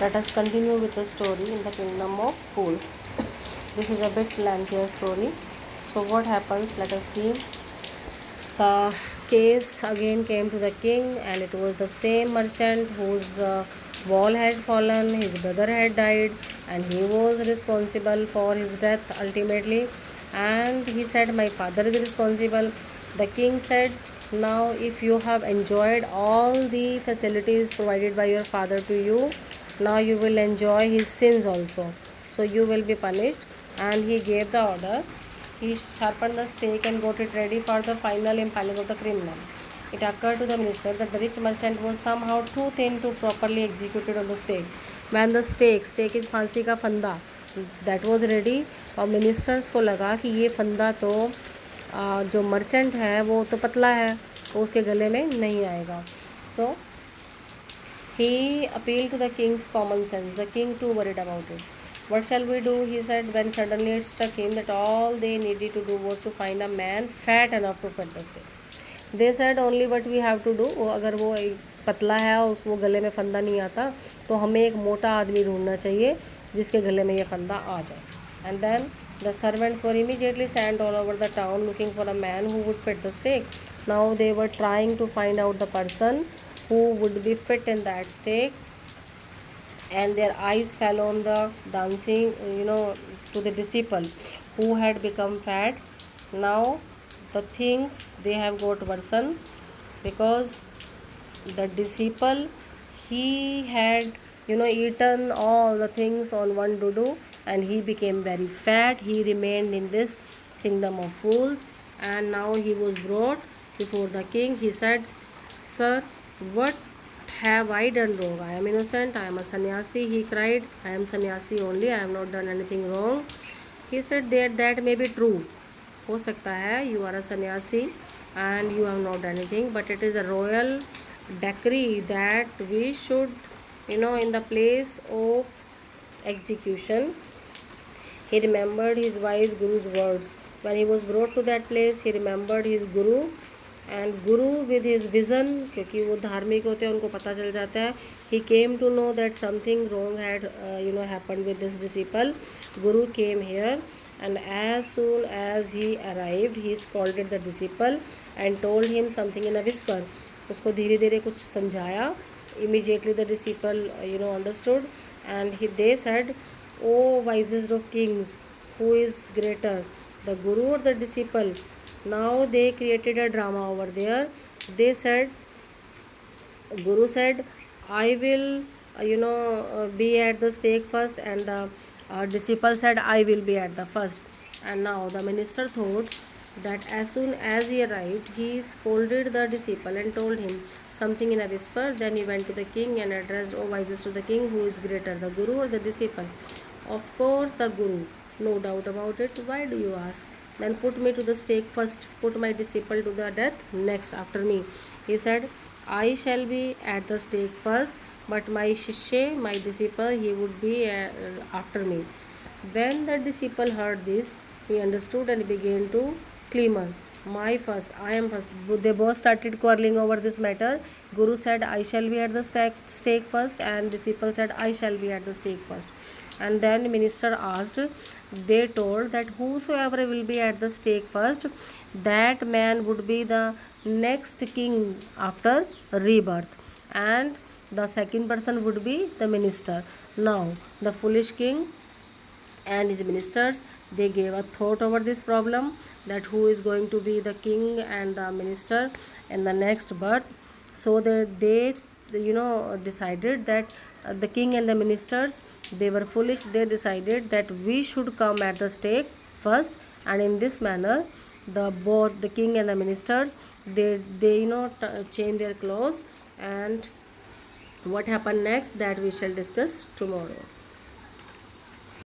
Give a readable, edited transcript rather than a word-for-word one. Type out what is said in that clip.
Let us continue with the story in the kingdom of fools. This is a bit lengthier story. So what happens? Let us see. The case again came to the king, and it was the same merchant whose wall had fallen, his brother had died, and he was responsible for his death ultimately. And he said, my father is responsible. The king said, now if you have enjoyed all the facilities provided by your father to you, now you will enjoy his sins also, so you will be punished. And he gave the order. He sharpened the stake and got it ready for the final impaling of the criminal. It occurred to the minister that the rich merchant was somehow too thin to properly execute it on the stake. When the stake is फांसी का फंदा, that was ready, और ministers को लगा कि ये फंदा तो जो मर्चेंट है वो तो पतला है, तो उसके गले में नहीं आएगा. So he appealed to the king's common sense. The king too worried about it. What shall we do? He said, when suddenly it struck him that all they needed to do was to find a man fat enough to fit the stake. They said only what we have to do. अगर वो पतला है और वो गले में फंदा नहीं आता, तो हमें एक मोटा आदमी ढूंढना चाहिए जिसके गले में ये फंदा आ जाए. And then the servants were immediately sent all over the town looking for a man who would fit the stake. Now they were trying to find out the person who would be fit in that stake, and their eyes fell on the dancing, to the disciple who had become fat. Now the things they have got worsen, because the disciple, he had eaten all the things on one dodo, and he became very fat. He remained in this kingdom of fools, and now he was brought before the king. He said, sir, what have I done wrong? I am innocent, I am a sannyasi. He cried, I am sannyasi only, I have not done anything wrong. He said that may be true. हो सकता है, you are a sannyasi and you have not done anything, but it is a royal decree that we should, in the place of execution. He remembered his wise guru's words. When he was brought to that place, he remembered his guru, and guru with his vision, क्योंकि वो धार्मिक होते हैं, उनको पता चल जाता है. He came to know that something wrong had happened with this disciple. Guru came here, and as soon as he arrived, he scolded the disciple and told him something in a whisper. उसको धीरे धीरे कुछ समझाया. Immediately the disciple understood, and they said, O wisest of kings, who is greater, the guru or the disciple? Now they created a drama over there. They said, Guru said, I will be at the stake first, and the disciple said, I will be at the first. And now the minister thought that as soon as he arrived, he scolded the disciple and told him something in a whisper. Then he went to the king and addressed, O wisest of the king, who is greater, the guru or the disciple? Of course the guru, no doubt about it. Why do you ask? Then put me to the stake first, put my disciple to the death next after me. He said, I shall be at the stake first, but my shishya, my disciple, he would be after me. When the disciple heard this, he understood and began to clamor, my first, I am first. They both started quarreling over this matter. Guru said, I shall be at the stake first, and disciple said, I shall be at the stake first. And then minister asked, they told that whosoever will be at the stake first, that man would be the next king after rebirth, and the second person would be the minister. Now the foolish king and his ministers, they gave a thought over this problem, that who is going to be the king and the minister in the next birth. So they decided that the king and the ministers, they were foolish. They decided that we should come at the stake first, and in this manner both the king and the ministers, they change their clothes. And what happened next, that we shall discuss tomorrow.